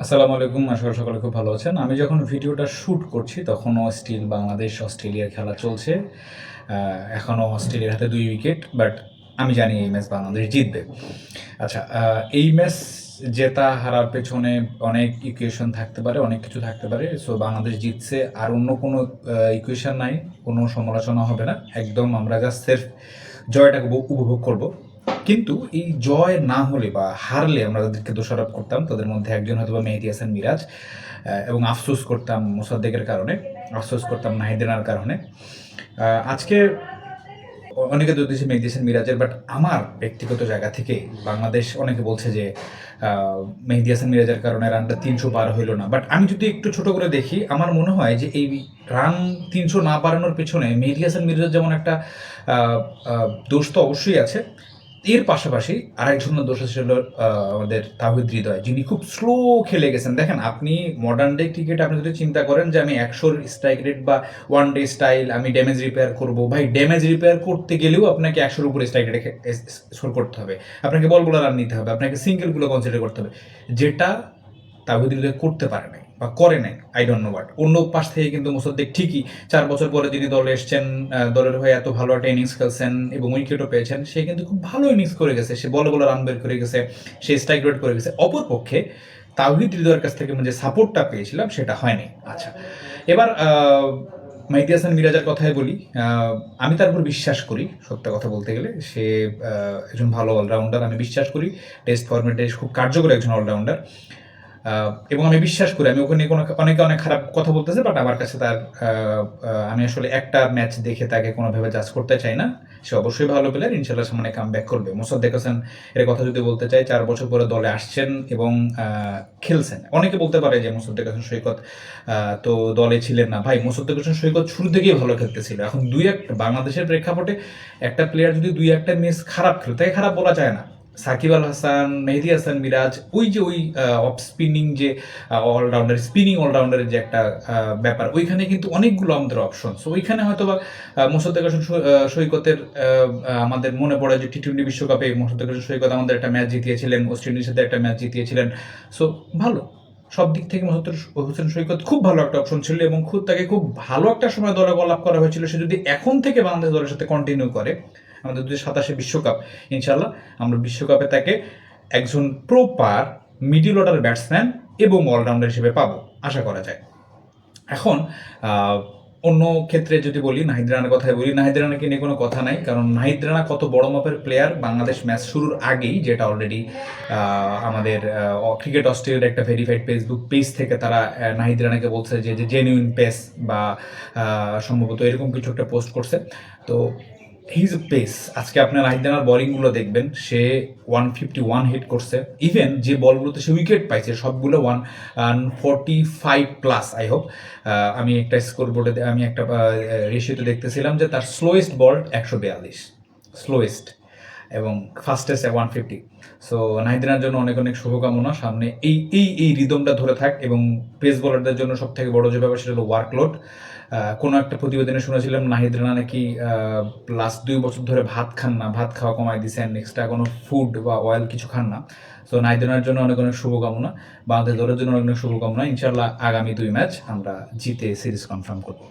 আসসালামু আলাইকুম। আশা করি সকলে খুব ভালো আছেন। আমি যখন ভিডিওটা শুট করছি তখনও স্টিল বাংলাদেশ অস্ট্রেলিয়ার খেলা চলছে। এখনও অস্ট্রেলিয়ার হাতে ২ উইকেট। বাট আমি জানি এই ম্যাচ বাংলাদেশ জিতবে। আচ্ছা, এই ম্যাচ জেতা হারার পেছনে অনেক ইকুয়েশন থাকতে পারে, অনেক কিছু থাকতে পারে। সো বাংলাদেশ জিতছে, আর অন্য কোনো ইকুয়েশন নাই, কোনো সমালোচনা হবে না। একদম আমরা জাস্ট সেলফ জয়টাকে উপভোগ করব। কিন্তু এই জয় না হলে বা হারলে আমরা যাদেরকে দোষারোপ করতাম তাদের মধ্যে একজন হয়তো বা মেহেদী হাসান মিরাজ, এবং আফসোস করতাম মোসাদ্দেকের কারণে, আফসোস করতাম নাহিদ রানার কারণে। আজকে অনেকে দোষ দিয়েছে মেহেদী হাসান মিরাজের, বাট আমার ব্যক্তিগত জায়গা থেকে বাংলাদেশ, অনেকে বলছে যে মেহেদী হাসান মিরাজের কারণে রানটা ৩০০ পার হইল না। বাট আমি যদি একটু ছোট করে দেখি, আমার মনে হয় যে এই রান ৩০০ না বাড়ানোর পেছনে মেহেদী হাসান মিরাজের যেমন একটা দোষ তো অবশ্যই আছে, এর পাশাপাশি আরেকজনের দোষ ছিল আমাদের তাওহিদ হৃদয়, যিনি খুব স্লো খেলে গেছেন। দেখেন, আপনি মডার্ন ডে ক্রিকেট আপনি যদি চিন্তা করেন যে আমি ১০০ স্ট্রাইক রেট বা ওয়ান ডে স্টাইল আমি ড্যামেজ রিপেয়ার করব, ভাই ড্যামেজ রিপেয়ার করতে গেলেও আপনাকে ১০০-র উপরে স্ট্রাইক রেটে স্কোর করতে হবে, আপনাকে বলগুলো রান নিতে হবে, আপনাকে সিঙ্গেলগুলো কনসিডার করতে হবে, যেটা তাওহিদ হৃদয় করতে পারে নাই বা করে নাই। আই ডোন্ট নো বাট অন্য পাশ থেকে কিন্তু মোসাদ্দেক ঠিকই ৪ বছর পরে যিনি দলে এসছেন, দলের হয়ে এত ভালো একটা ইনিংস খেলছেন এবং উইকেটও পেয়েছেন, সে কিন্তু খুব ভালো ইনিংস করে গেছে, সে বলে বলে রান বের করে গেছে, সে স্ট্রাইক রেট করে গেছে। অপরপক্ষে তাওহিদ হৃদয়ের কাছ থেকে যে সাপোর্টটা পেয়েছিলাম সেটা হয়নি। আচ্ছা, এবার মেহেদী হাসান মিরাজের কথাই বলি। আমি তার উপর বিশ্বাস করি, সত্য কথা বলতে গেলে সে একজন ভালো অলরাউন্ডার, আমি বিশ্বাস করি টেস্ট ফরম্যাটে খুব কার্যকরী একজন অলরাউন্ডার। এবং আমি বিশ্বাস করি, আমি ওখানে অনেকে অনেক খারাপ কথা বলতেছে, বাট আমার কাছে তার আমি আসলে একটা ম্যাচ দেখে তাকে কোনোভাবে জাজ করতে চাই না। সে অবশ্যই ভালো প্লেয়ার, ইনশাল্লাহ সামনে কাম ব্যাক করবে। মোসাদ্দেক হোসেন এর কথা যদি বলতে চাই, ৪ বছর পরে দলে আসছেন এবং খেলছেন। অনেকে বলতে পারে যে মোসাদ্দেক হোসেন সৈকত তো দলে ছিলেন না। ভাই, মোসাদ্দেক হোসেন সৈকত শুরু থেকেই ভালো খেলতেছিল। এখন বাংলাদেশের প্রেক্ষাপটে একটা প্লেয়ার যদি ২-১টা ম্যাচ খারাপ খেলে, তাকে খারাপ বলা যায় না। সাকিব আল হাসান, মেহেদী হাসান মিরাজ, ওই যে ওই অফ স্পিনিং যে অলরাউন্ডার, স্পিনিং অলরাউন্ডারের যে একটা ব্যাপার, ওইখানে কিন্তু অনেকগুলো আমাদের অপশন। সো ওইখানে হয়তো বা মোসাদ্দেক হোসেন সৈকতের আমাদের মনে পড়ে যে টি-টোয়েন্টি বিশ্বকাপে মোসাদ্দেক হোসেন সৈকত আমাদের একটা ম্যাচ জিতিয়েছিলেন, ওয়েস্ট ইন্ডিজের সাথে একটা ম্যাচ জিতিয়েছিলেন। সো ভালো, সব দিক থেকে মোসাদ্দেক হোসেন সৈকত খুব ভালো একটা অপশন ছিল এবং তাকে খুব ভালো একটা সময় দলে লাভ করা হয়েছিল। সে যদি এখন থেকে বাংলাদেশ দলের সাথে কন্টিনিউ করে, আমাদের ২০২৭ বিশ্বকাপ, ইনশাল্লাহ আমরা বিশ্বকাপে তাকে একজন প্রপার মিডল অর্ডার ব্যাটসম্যান এবং অলরাউন্ডার হিসেবে পাবো, আশা করা যায়। এখন অন্য ক্ষেত্রে যদি বলি, নাহিদ রানার কথাই বলি, নাহিদ রানাকে নিয়ে কোনো কথা নাই, কারণ নাহিদ রানা কত বড় মাপের প্লেয়ার বাংলাদেশ ম্যাচ শুরুর আগেই, যেটা অলরেডি আমাদের ক্রিকেট অস্ট্রেলিয়ার একটা ভেরিফাইড ফেসবুক পেজ থেকে তারা নাহিদ রানাকে বলছে যে জেনুইন পেস বা সম্ভবত এরকম কিছু একটা পোস্ট করছে। তো হিজ পেস, আজকে আপনার নাহিদ রানার বোলিংগুলো দেখবেন, সে 151 হিট করছে। ইভেন যে বলগুলোতে সে উইকেট পাইছে সবগুলো 145 প্লাস। আই হোপ আমি একটা স্কোর বোর্ডে, আমি একটা রেশিওতে দেখতেছিলাম যে তার স্লোয়েস্ট বল ১৪২, স্লোয়েস্ট, এবং ফাস্টেস্ট 150। সো নাহিদিনার জন্য অনেক অনেক শুভকামনা। সামনে এই রিদমটা ধরে থাক, এবং পেস বোলারদের জন্য সব থেকে বড় যে ব্যাপার সেটা হলো ওয়ার্কলোড। কোনো একটা প্রতিবেদনে শুনেছিলাম নাহিদ রানা নাকি লাস্ট ২ বছর ধরে ভাত খান না, ভাত খাওয়া কমায় দিয়েছেন, এক্সট্রা কোনো ফুড বা অয়েল কিছু খান না। সো নাহিদ রানার জন্য অনেক অনেক শুভকামনা, বাংলাদেশ দলের জন্য অনেক অনেক শুভকামনা। ইনশাল্লাহ আগামী ২ ম্যাচ আমরা জিতে সিরিজ কনফার্ম করবো।